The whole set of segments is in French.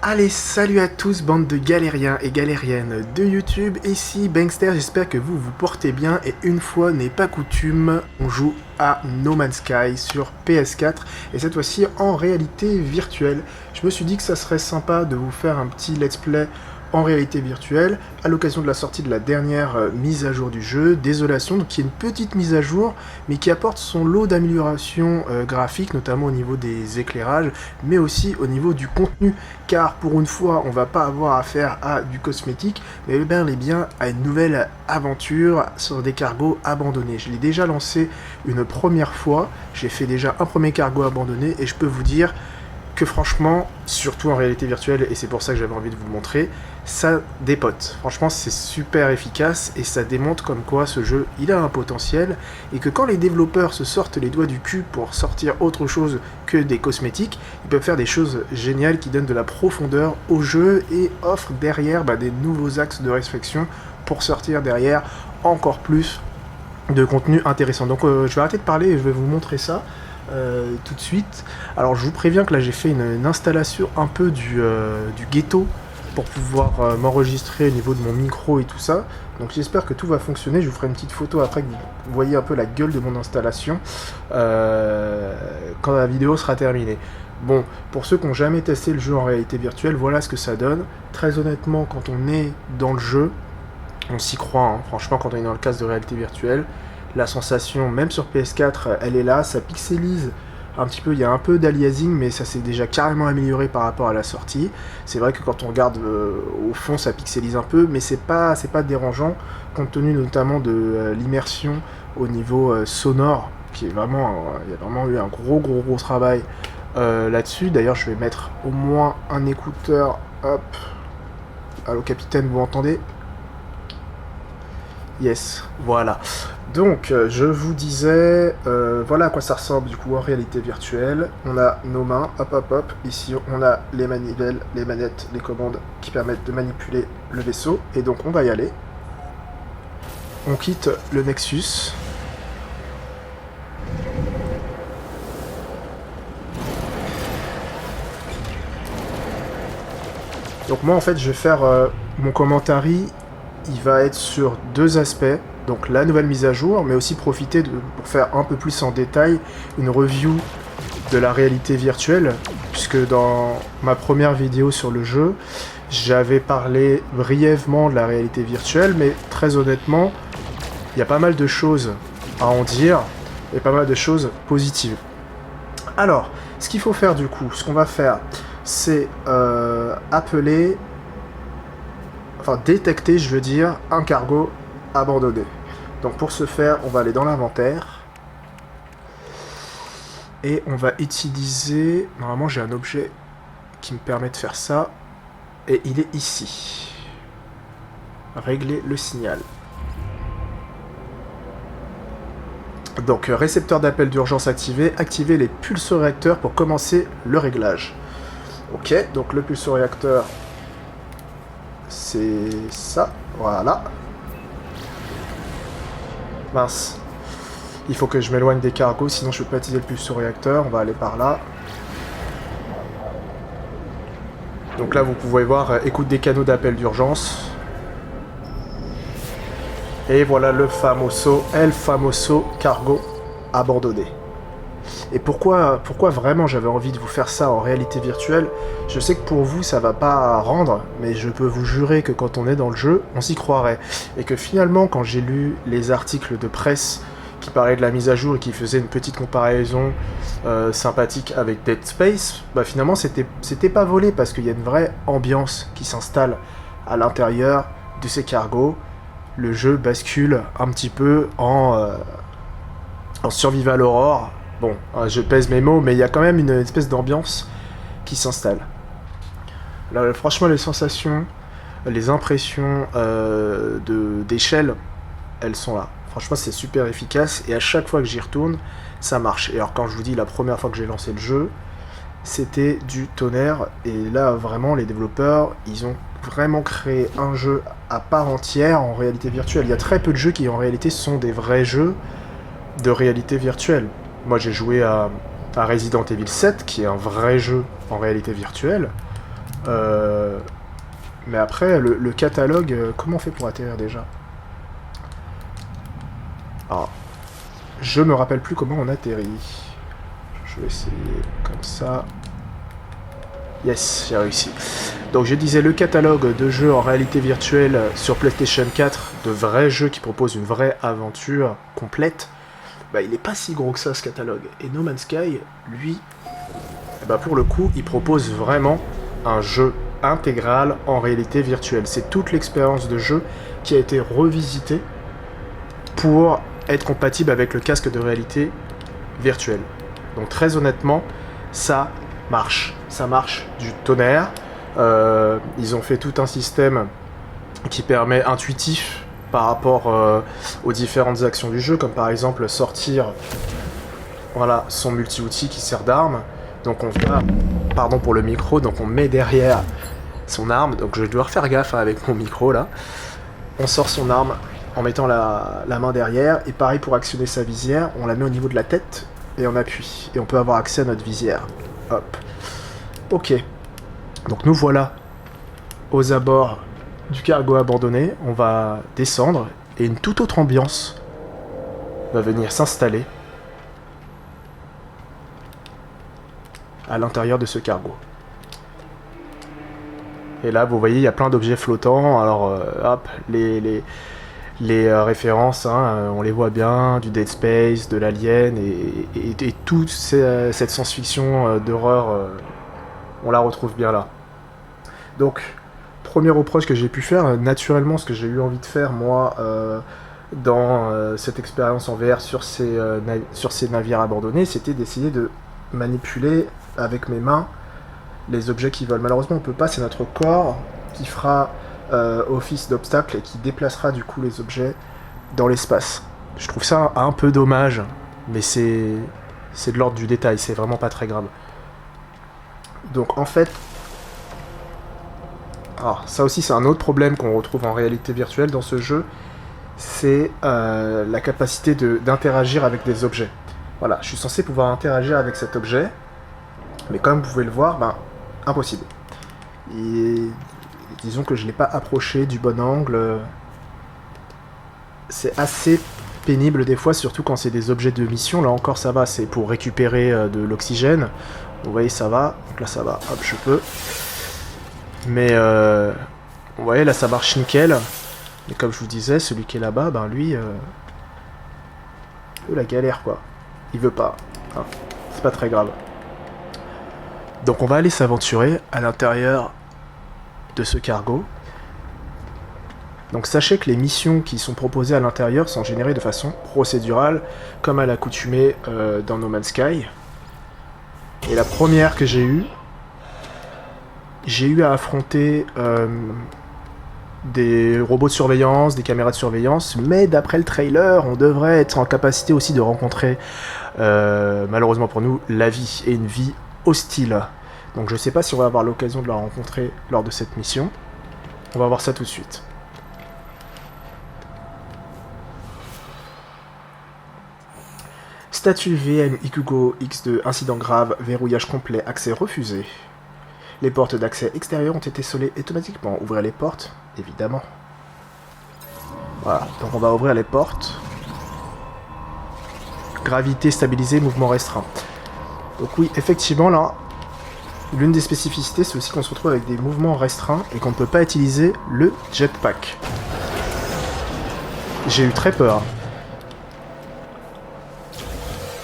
Allez, salut à tous, bande de galériens et galériennes de YouTube, ici Bankster, j'espère que vous vous portez bien et une fois n'est pas coutume, on joue à No Man's Sky sur PS4 et cette fois-ci en réalité virtuelle. Je me suis dit que ça serait sympa de vous faire un petit let's play en réalité virtuelle à l'occasion de la sortie de la dernière mise à jour du jeu, Désolation, donc qui est une petite mise à jour mais qui apporte son lot d'améliorations graphiques, notamment au niveau des éclairages, mais aussi au niveau du contenu, car pour une fois on va pas avoir affaire à du cosmétique, mais bien à une nouvelle aventure sur des cargos abandonnés. Je l'ai déjà lancé une première fois, j'ai fait déjà un premier cargo abandonné et je peux vous dire que franchement, surtout en réalité virtuelle, et c'est pour ça que j'avais envie de vous le montrer, ça dépote. Franchement, c'est super efficace et ça démontre comme quoi ce jeu, il a un potentiel et que quand les développeurs se sortent les doigts du cul pour sortir autre chose que des cosmétiques, ils peuvent faire des choses géniales qui donnent de la profondeur au jeu et offrent derrière des nouveaux axes de réflexion pour sortir derrière encore plus de contenu intéressant. Donc je vais arrêter de parler et je vais vous montrer ça. Tout de suite. Alors je vous préviens que là j'ai fait une installation un peu du ghetto pour pouvoir m'enregistrer au niveau de mon micro et tout ça. Donc j'espère que tout va fonctionner. Je vous ferai une petite photo après que vous voyez un peu la gueule de mon installation quand la vidéo sera terminée. Bon, pour ceux qui n'ont jamais testé le jeu en réalité virtuelle, voilà ce que ça donne. Très honnêtement, quand on est dans le jeu, on s'y croit, hein. Franchement, quand on est dans le casque de réalité virtuelle, la sensation, même sur PS4, elle est là, ça pixelise un petit peu, il y a un peu d'aliasing, mais ça s'est déjà carrément amélioré par rapport à la sortie. C'est vrai que quand on regarde au fond, ça pixelise un peu, mais c'est pas dérangeant, compte tenu notamment de l'immersion au niveau sonore, qui est vraiment, il y a vraiment eu un gros travail là-dessus. D'ailleurs, je vais mettre au moins un écouteur, hop, allô capitaine, vous m'entendez ? Yes, voilà. Donc, je vous disais, voilà à quoi ça ressemble du coup en réalité virtuelle. On a nos mains, hop. Ici, on a les manivelles, les manettes, les commandes qui permettent de manipuler le vaisseau. Et donc, on va y aller. On quitte le Nexus. Donc moi, en fait, je vais faire mon commentaire. Il va être sur deux aspects, donc la nouvelle mise à jour, mais aussi profiter pour faire un peu plus en détail une review de la réalité virtuelle, puisque dans ma première vidéo sur le jeu, j'avais parlé brièvement de la réalité virtuelle, mais très honnêtement, il y a pas mal de choses à en dire, et pas mal de choses positives. Alors, ce qu'il faut faire du coup, ce qu'on va faire, c'est détecter, je veux dire, un cargo abandonné. Donc pour ce faire, on va aller dans l'inventaire. Et on va utiliser... Normalement, j'ai un objet qui me permet de faire ça. Et il est ici. Régler le signal. Donc, récepteur d'appel d'urgence activé. Activer les pulsoréacteurs pour commencer le réglage. Ok, donc le pulsoréacteur... c'est ça, voilà. Mince. Il faut que je m'éloigne des cargos, sinon je peux pas utiliser le pulsoréacteur. On va aller par là. Donc là, vous pouvez voir, écoute des canaux d'appel d'urgence. Et voilà le famoso cargo abandonné. Et pourquoi vraiment j'avais envie de vous faire ça en réalité virtuelle? Je sais que pour vous ça va pas rendre, mais je peux vous jurer que quand on est dans le jeu, on s'y croirait. Et que finalement, quand j'ai lu les articles de presse qui parlaient de la mise à jour et qui faisaient une petite comparaison sympathique avec Dead Space, finalement c'était pas volé, parce qu'il y a une vraie ambiance qui s'installe à l'intérieur de ces cargos. Le jeu bascule un petit peu en Survival Horror. Bon, je pèse mes mots, mais il y a quand même une espèce d'ambiance qui s'installe. Là, franchement, les sensations, les impressions d'échelle, elles sont là. Franchement, c'est super efficace, et à chaque fois que j'y retourne, ça marche. Et alors, quand je vous dis la première fois que j'ai lancé le jeu, c'était du tonnerre, et là, vraiment, les développeurs, ils ont vraiment créé un jeu à part entière en réalité virtuelle. Il y a très peu de jeux qui, en réalité, sont des vrais jeux de réalité virtuelle. Moi, j'ai joué à Resident Evil 7, qui est un vrai jeu en réalité virtuelle. Mais après, le catalogue, comment on fait pour atterrir déjà? Alors, je me rappelle plus comment on atterrit. Je vais essayer comme ça. Yes, j'ai réussi. Donc je disais le catalogue de jeux en réalité virtuelle sur PlayStation 4, de vrais jeux qui proposent une vraie aventure complète, bah, il n'est pas si gros que ça ce catalogue. Et No Man's Sky, lui, bah, pour le coup, il propose vraiment un jeu intégral en réalité virtuelle. C'est toute l'expérience de jeu qui a été revisitée pour être compatible avec le casque de réalité virtuelle. Donc très honnêtement, ça marche. Ça marche du tonnerre. Ils ont fait tout un système qui permet intuitif par rapport aux différentes actions du jeu, comme par exemple sortir voilà, son multi-outil qui sert d'arme. Donc on va, pardon pour le micro, donc on met derrière son arme, donc je dois refaire gaffe avec mon micro là. On sort son arme en mettant la main derrière, et pareil pour actionner sa visière, on la met au niveau de la tête et on appuie, et on peut avoir accès à notre visière. Hop. Ok. Donc nous voilà aux abords du cargo abandonné, on va descendre, et une toute autre ambiance va venir s'installer à l'intérieur de ce cargo. Et là, vous voyez, il y a plein d'objets flottants. Alors, hop, les références, hein, on les voit bien, du Dead Space, de l'Alien, et toute cette science-fiction d'horreur, on la retrouve bien là. Donc, premier reproche que j'ai pu faire, naturellement, ce que j'ai eu envie de faire, moi, dans cette expérience en VR sur ces navires abandonnés, c'était d'essayer de manipuler avec mes mains les objets qui volent. Malheureusement on peut pas, c'est notre corps qui fera office d'obstacle et qui déplacera du coup les objets dans l'espace. Je trouve ça un peu dommage, mais c'est de l'ordre du détail, c'est vraiment pas très grave. Donc en fait, alors, ça aussi c'est un autre problème qu'on retrouve en réalité virtuelle dans ce jeu, c'est la capacité d'interagir avec des objets. Voilà, je suis censé pouvoir interagir avec cet objet, mais comme vous pouvez le voir, ben, impossible. Et disons que je ne l'ai pas approché du bon angle. C'est assez pénible des fois, surtout quand c'est des objets de mission. Là encore ça va, c'est pour récupérer de l'oxygène. Vous voyez, ça va. Donc là ça va, hop, je peux. Mais vous voyez, là ça marche nickel. Et comme je vous disais, celui qui est là-bas, ben lui, la galère quoi. Il veut pas. Hein. C'est pas très grave. Donc on va aller s'aventurer à l'intérieur de ce cargo. Donc sachez que les missions qui sont proposées à l'intérieur sont générées de façon procédurale, comme à l'accoutumée dans No Man's Sky. Et la première que j'ai eu à affronter des robots de surveillance, des caméras de surveillance, mais d'après le trailer, on devrait être en capacité aussi de rencontrer, malheureusement pour nous, la vie, et une vie hostile. Donc je sais pas si on va avoir l'occasion de la rencontrer lors de cette mission. On va voir ça tout de suite. Statut VM Ikugo X2, incident grave, verrouillage complet, accès refusé. Les portes d'accès extérieur ont été scellées automatiquement. Ouvrir les portes, évidemment. Voilà, donc on va ouvrir les portes. Gravité stabilisée, mouvement restreint. Donc oui, effectivement, là, l'une des spécificités, c'est aussi qu'on se retrouve avec des mouvements restreints et qu'on ne peut pas utiliser le jetpack. J'ai eu très peur.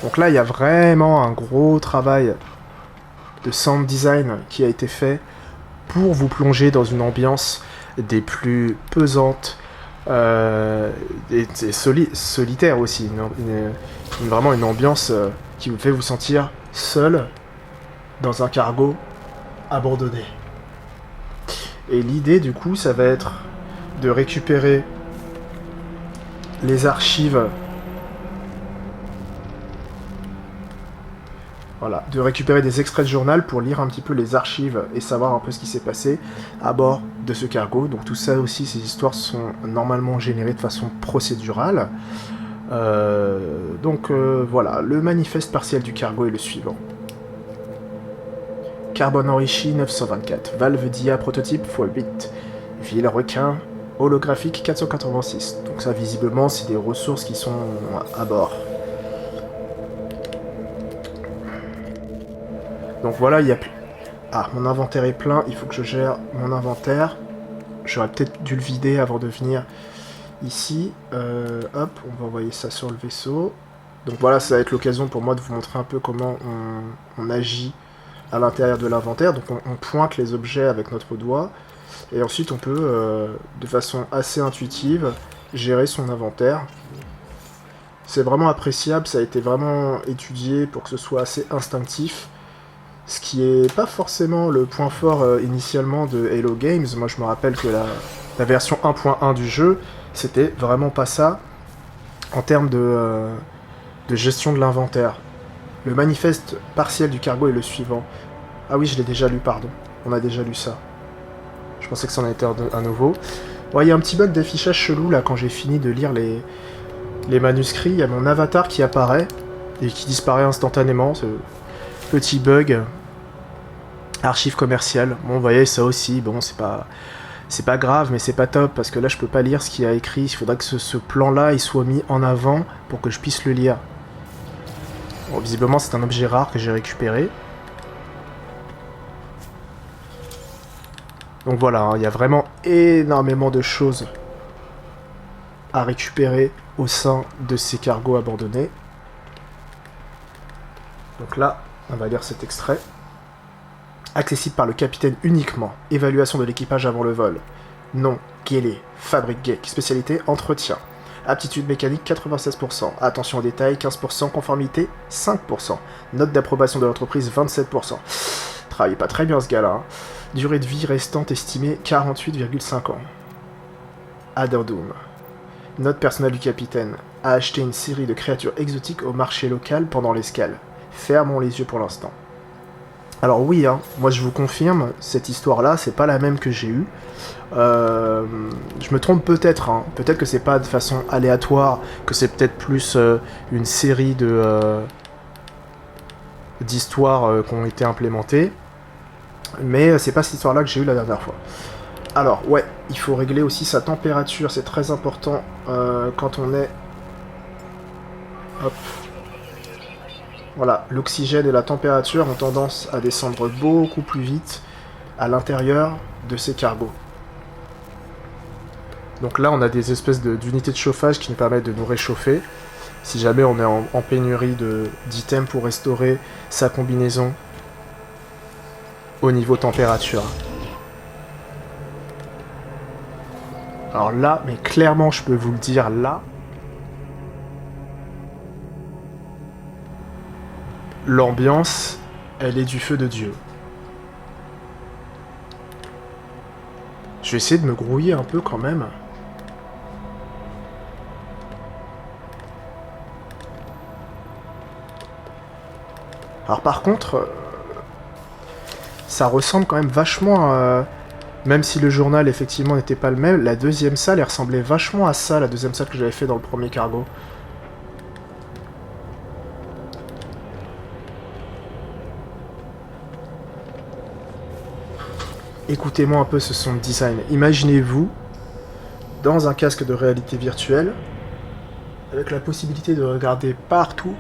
Donc là, il y a vraiment un gros travail de sound design qui a été fait pour vous plonger dans une ambiance des plus pesantes et solitaire aussi. Vraiment une ambiance qui vous fait vous sentir seul dans un cargo abandonné. Et l'idée du coup, ça va être de récupérer les archives. Voilà, de récupérer des extraits de journal pour lire un petit peu les archives et savoir un peu ce qui s'est passé à bord de ce cargo. Donc tout ça aussi, ces histoires sont normalement générées de façon procédurale. Donc voilà, le manifeste partiel du cargo est le suivant. Carbone enrichi 924. Valve d'IA prototype x8. Ville requin holographique 486. Donc ça, visiblement, c'est des ressources qui sont à bord. Donc voilà, il y a plus... Ah, mon inventaire est plein, il faut que je gère mon inventaire. J'aurais peut-être dû le vider avant de venir ici. Hop, on va envoyer ça sur le vaisseau. Donc voilà, ça va être l'occasion pour moi de vous montrer un peu comment on agit à l'intérieur de l'inventaire. Donc on pointe les objets avec notre doigt. Et ensuite on peut, de façon assez intuitive, gérer son inventaire. C'est vraiment appréciable, ça a été vraiment étudié pour que ce soit assez instinctif. Ce qui est pas forcément le point fort initialement de Hello Games. Moi je me rappelle que la version 1.1 du jeu, c'était vraiment pas ça en termes de gestion de l'inventaire. Le manifeste partiel du cargo est le suivant. Ah oui, je l'ai déjà lu, pardon. On a déjà lu ça. Je pensais que ça en était un nouveau. Bon, il y a un petit bug d'affichage chelou là quand j'ai fini de lire les manuscrits. Il y a mon avatar qui apparaît et qui disparaît instantanément. Petit bug. Archive commerciale. Bon, vous voyez, ça aussi, bon, c'est pas grave, mais c'est pas top, parce que là, je peux pas lire ce qu'il y a écrit. Il faudra que ce plan-là, il soit mis en avant pour que je puisse le lire. Bon, visiblement, c'est un objet rare que j'ai récupéré. Donc voilà, hein, il y a vraiment énormément de choses à récupérer au sein de ces cargos abandonnés. Donc là, on va lire cet extrait. Accessible par le capitaine uniquement. Évaluation de l'équipage avant le vol. Nom, Guélé, fabrique geek. Spécialité, entretien. Aptitude mécanique, 96%. Attention aux détails, 15%. Conformité, 5%. Note d'approbation de l'entreprise, 27%. Travaille pas très bien ce gars-là. Hein. Durée de vie restante estimée, 48,5 ans. Adderdoom. Note personnelle du capitaine. A acheté une série de créatures exotiques au marché local pendant l'escale. Fermons les yeux pour l'instant. Alors oui, hein, moi je vous confirme, cette histoire-là, c'est pas la même que j'ai eue. Je me trompe peut-être, hein. Peut-être que c'est pas de façon aléatoire, que c'est peut-être plus une série d'histoires qui ont été implémentées. Mais c'est pas cette histoire-là que j'ai eue la dernière fois. Alors, ouais, il faut régler aussi sa température, c'est très important quand on est... Hop. Voilà, l'oxygène et la température ont tendance à descendre beaucoup plus vite à l'intérieur de ces cargos. Donc là, on a des espèces d'unités de chauffage qui nous permettent de nous réchauffer. Si jamais on est en pénurie d'items pour restaurer sa combinaison au niveau température. Alors là, mais clairement, je peux vous le dire là, l'ambiance, elle est du feu de Dieu. Je vais essayer de me grouiller un peu quand même. Alors par contre, ça ressemble quand même vachement à... Même si le journal effectivement n'était pas le même, la deuxième salle, elle ressemblait vachement à ça, la deuxième salle que j'avais fait dans le premier cargo. Écoutez-moi un peu ce son de design. Imaginez-vous dans un casque de réalité virtuelle, avec la possibilité de regarder partout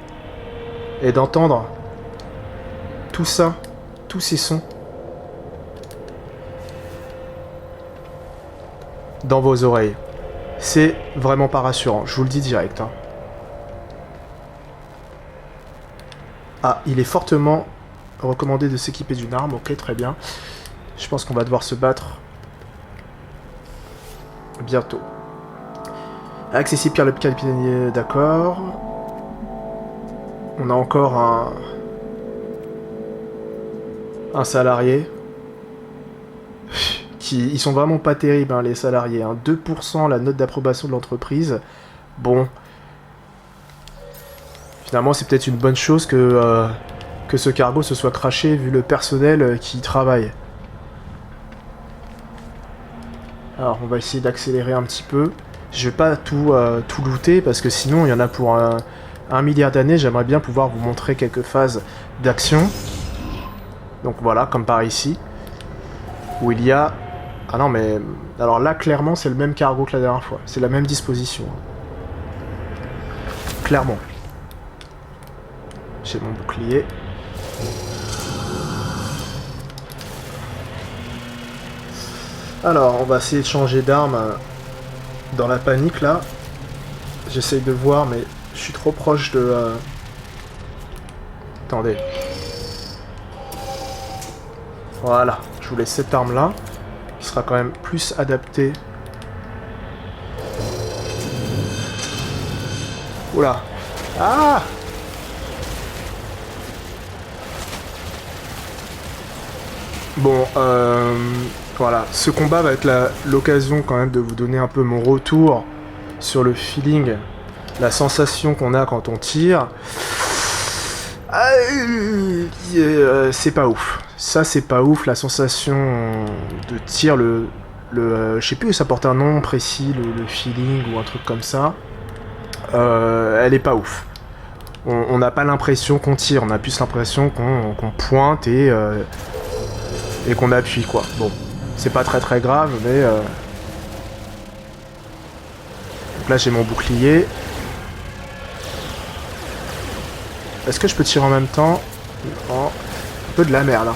et d'entendre tout ça, tous ces sons dans vos oreilles. C'est vraiment pas rassurant, je vous le dis direct. Hein. Ah, il est fortement recommandé de s'équiper d'une arme, ok, très bien. Je pense qu'on va devoir se battre bientôt. Accessible par le capitaine, d'accord. On a encore un salarié. Ils sont vraiment pas terribles, hein, les salariés. Hein. 2% la note d'approbation de l'entreprise. Bon. Finalement, c'est peut-être une bonne chose que ce cargo se soit crashé vu le personnel qui y travaille. Alors, on va essayer d'accélérer un petit peu. Je vais pas tout looter, parce que sinon, il y en a pour un milliard d'années. J'aimerais bien pouvoir vous montrer quelques phases d'action. Donc voilà, comme par ici, où il y a... Ah non, mais... Alors là, clairement, c'est le même cargo que la dernière fois. C'est la même disposition. Clairement. J'ai mon bouclier. Alors, on va essayer de changer d'arme dans la panique, là. J'essaye de voir, mais je suis trop proche de... Attendez. Voilà, je vous laisse cette arme-là, qui sera quand même plus adaptée. Oula. Ah! Bon, voilà. Ce combat va être l'occasion quand même de vous donner un peu mon retour sur le feeling, la sensation qu'on a quand on tire. C'est pas ouf. Ça, c'est pas ouf, la sensation de tir, je sais plus où ça porte un nom précis, le feeling ou un truc comme ça. Elle est pas ouf. On n'a pas l'impression qu'on tire, on a plus l'impression qu'on pointe et qu'on appuie, quoi. Bon, c'est pas très très grave, mais... Donc là, j'ai mon bouclier. Est-ce que je peux tirer en même temps? Oh, un peu de la merde, hein.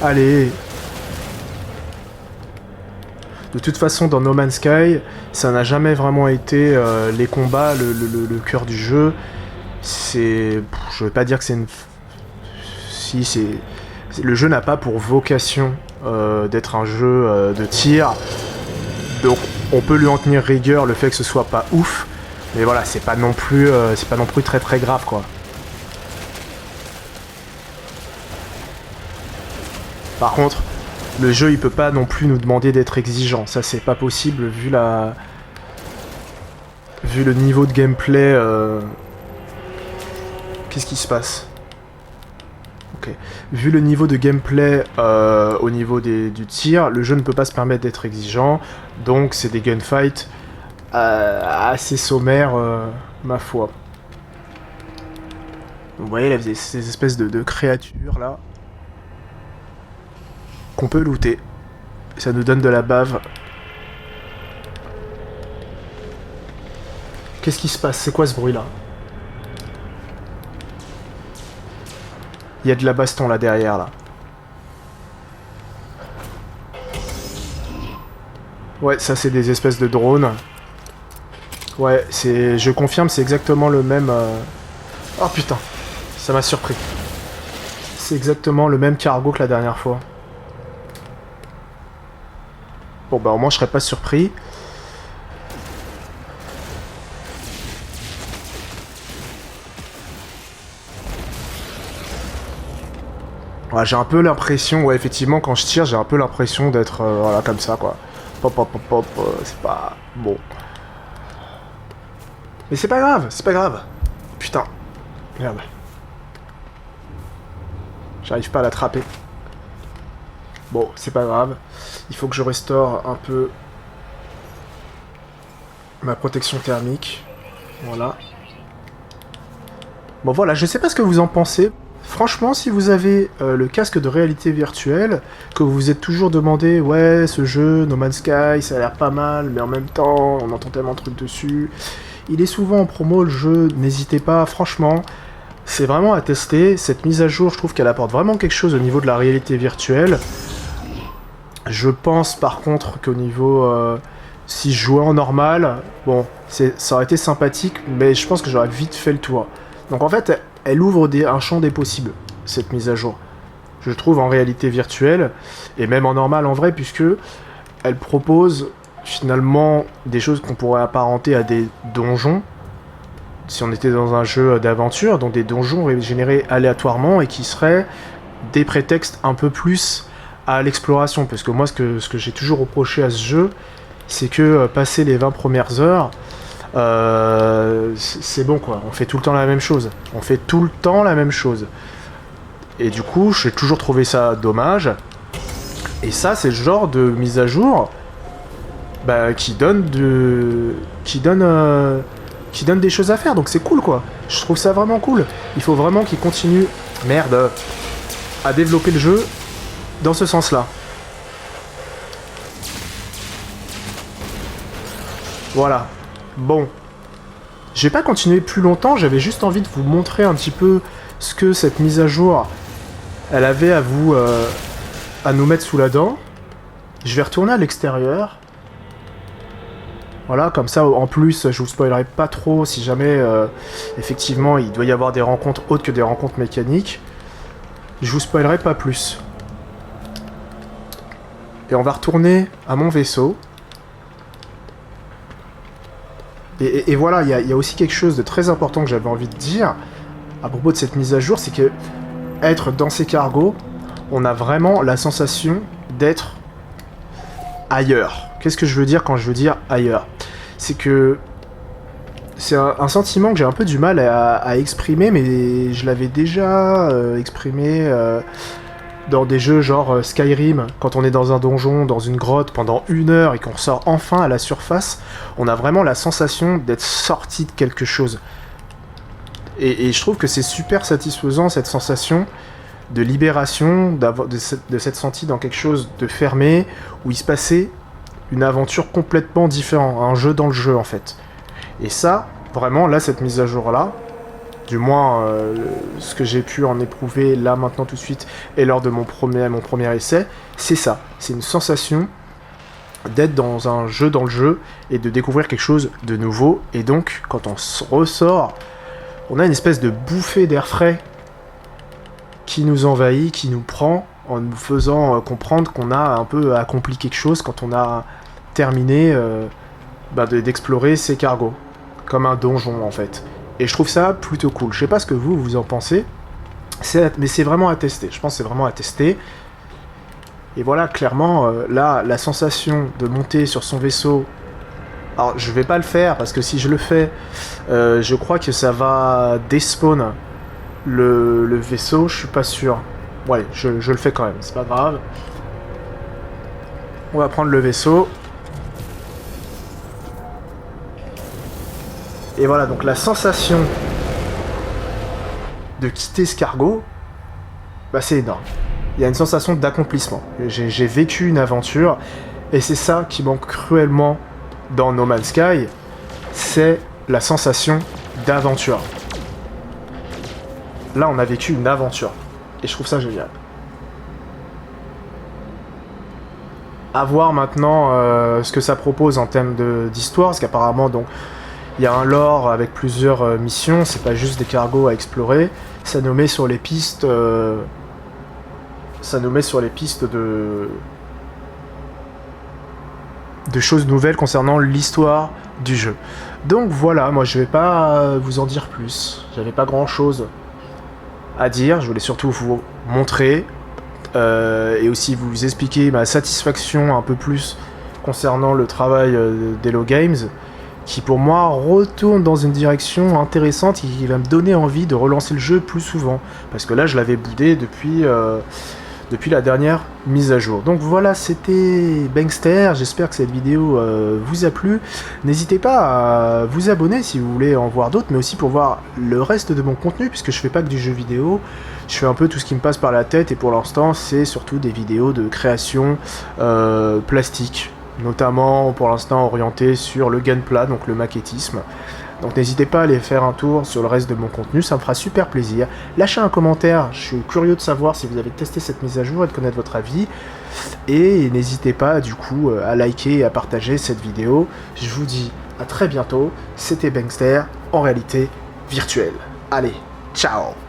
Allez. De toute façon, dans No Man's Sky, ça n'a jamais vraiment été les combats, le cœur du jeu. C'est... Je veux pas dire que c'est une... Si, c'est... Le jeu n'a pas pour vocation d'être un jeu de tir. Donc, on peut lui en tenir rigueur le fait que ce soit pas ouf. Mais voilà, c'est pas non plus très très grave, quoi. Par contre, le jeu il peut pas non plus nous demander d'être exigeant. Ça c'est pas possible vu le niveau de gameplay. Qu'est-ce qui se passe? Ok. Vu le niveau de gameplay au niveau du tir, le jeu ne peut pas se permettre d'être exigeant. Donc c'est des gunfights assez sommaires, ma foi. Vous voyez là, ces espèces de créatures là qu'on peut looter. Ça nous donne de la bave. Qu'est-ce qui se passe? C'est quoi ce bruit là? Il y a de la baston là derrière là. Ouais, ça c'est des espèces de drones. Ouais, je confirme, c'est exactement le même... Oh putain, ça m'a surpris. C'est exactement le même cargo que la dernière fois. Bon bah au moins je serais pas surpris. Ouais, j'ai un peu l'impression, ouais effectivement quand je tire j'ai un peu l'impression d'être voilà comme ça quoi. Pop pop pop pop, c'est pas... Bon. Mais c'est pas grave, c'est pas grave. Putain. Merde. J'arrive pas à l'attraper. Bon, c'est pas grave. Il faut que je restaure un peu ma protection thermique. Voilà. Bon voilà, je sais pas ce que vous en pensez. Franchement, si vous avez le casque de réalité virtuelle, que vous vous êtes toujours demandé, ouais, ce jeu, No Man's Sky, ça a l'air pas mal, mais en même temps, on entend tellement de trucs dessus. Il est souvent en promo, le jeu, n'hésitez pas, franchement, c'est vraiment à tester. Cette mise à jour, je trouve qu'elle apporte vraiment quelque chose au niveau de la réalité virtuelle. Je pense par contre qu'au niveau... si je jouais en normal, bon, ça aurait été sympathique, mais je pense que j'aurais vite fait le tour. Donc en fait, elle ouvre un champ des possibles, cette mise à jour. Je trouve en réalité virtuelle, et même en normal en vrai, puisque elle propose finalement des choses qu'on pourrait apparenter à des donjons, si on était dans un jeu d'aventure, donc des donjons générés aléatoirement, et qui seraient des prétextes un peu plus à l'exploration, parce que moi ce que j'ai toujours reproché à ce jeu, c'est que passer les 20 premières heures, c'est bon quoi, on fait tout le temps la même chose. On fait tout le temps la même chose. Et du coup, j'ai toujours trouvé ça dommage. Et ça, c'est le genre de mise à jour qui donne qui donne des choses à faire, donc c'est cool quoi. Je trouve ça vraiment cool. Il faut vraiment qu'ils continuent, merde, à développer le jeu dans ce sens-là. Voilà. Bon. Je vais pas continuer plus longtemps, j'avais juste envie de vous montrer un petit peu ce que cette mise à jour, elle avait à vous, à nous mettre sous la dent. Je vais retourner à l'extérieur. Voilà, comme ça, en plus, je vous spoilerai pas trop si jamais, effectivement, il doit y avoir des rencontres autres que des rencontres mécaniques. Je vous spoilerai pas plus. Et on va retourner à mon vaisseau. Et voilà, il y a aussi quelque chose de très important que j'avais envie de dire à propos de cette mise à jour, c'est que être dans ces cargos, on a vraiment la sensation d'être ailleurs. Qu'est-ce que je veux dire quand je veux dire ailleurs? C'est que c'est un sentiment que j'ai un peu du mal à exprimer, mais je l'avais déjà exprimé dans des jeux genre Skyrim, quand on est dans un donjon, dans une grotte pendant 1 heure et qu'on ressort enfin à la surface, on a vraiment la sensation d'être sorti de quelque chose. Et je trouve que c'est super satisfaisant cette sensation de libération, de s'être senti dans quelque chose de fermé, où il se passait une aventure complètement différente, un jeu dans le jeu en fait. Et ça, vraiment, là, cette mise à jour-là, du moins ce que j'ai pu en éprouver là, maintenant, tout de suite, et lors de mon premier essai, c'est ça. C'est une sensation d'être dans un jeu dans le jeu, et de découvrir quelque chose de nouveau, et donc, quand on ressort, on a une espèce de bouffée d'air frais qui nous envahit, qui nous prend, en nous faisant comprendre qu'on a un peu accompli quelque chose quand on a terminé d'explorer ces cargos, comme un donjon en fait. Et je trouve ça plutôt cool. Je sais pas ce que vous en pensez, mais c'est vraiment à tester. Je pense que c'est vraiment à tester. Et voilà, clairement, là, la sensation de monter sur son vaisseau... Alors, je vais pas le faire, parce que si je le fais, je crois que ça va despawn le vaisseau, je suis pas sûr. Ouais, je le fais quand même, c'est pas grave. On va prendre le vaisseau. Et voilà, donc la sensation de quitter ce cargo, bah c'est énorme. Il y a une sensation d'accomplissement. J'ai vécu une aventure, et c'est ça qui manque cruellement dans No Man's Sky, c'est la sensation d'aventure. Là, on a vécu une aventure, et je trouve ça génial. À voir maintenant ce que ça propose en termes d'histoire, parce qu'apparemment, donc, il y a un lore avec plusieurs missions, c'est pas juste des cargos à explorer, ça nous met sur les pistes... ça nous met sur les pistes de choses nouvelles concernant l'histoire du jeu. Donc voilà, moi je vais pas vous en dire plus, j'avais pas grand chose à dire, je voulais surtout vous montrer et aussi vous expliquer ma satisfaction un peu plus concernant le travail d'Hello Games, qui pour moi retourne dans une direction intéressante et qui va me donner envie de relancer le jeu plus souvent, parce que là je l'avais boudé depuis la dernière mise à jour. Donc voilà, c'était Bankster, j'espère que cette vidéo vous a plu. N'hésitez pas à vous abonner si vous voulez en voir d'autres, mais aussi pour voir le reste de mon contenu, puisque je fais pas que du jeu vidéo, je fais un peu tout ce qui me passe par la tête, et pour l'instant c'est surtout des vidéos de création plastique, notamment pour l'instant orientées sur le gunpla, donc le maquettisme. Donc n'hésitez pas à aller faire un tour sur le reste de mon contenu, ça me fera super plaisir. Lâchez un commentaire, je suis curieux de savoir si vous avez testé cette mise à jour et de connaître votre avis. Et n'hésitez pas du coup à liker et à partager cette vidéo. Je vous dis à très bientôt, c'était Bankster en réalité virtuelle. Allez, ciao!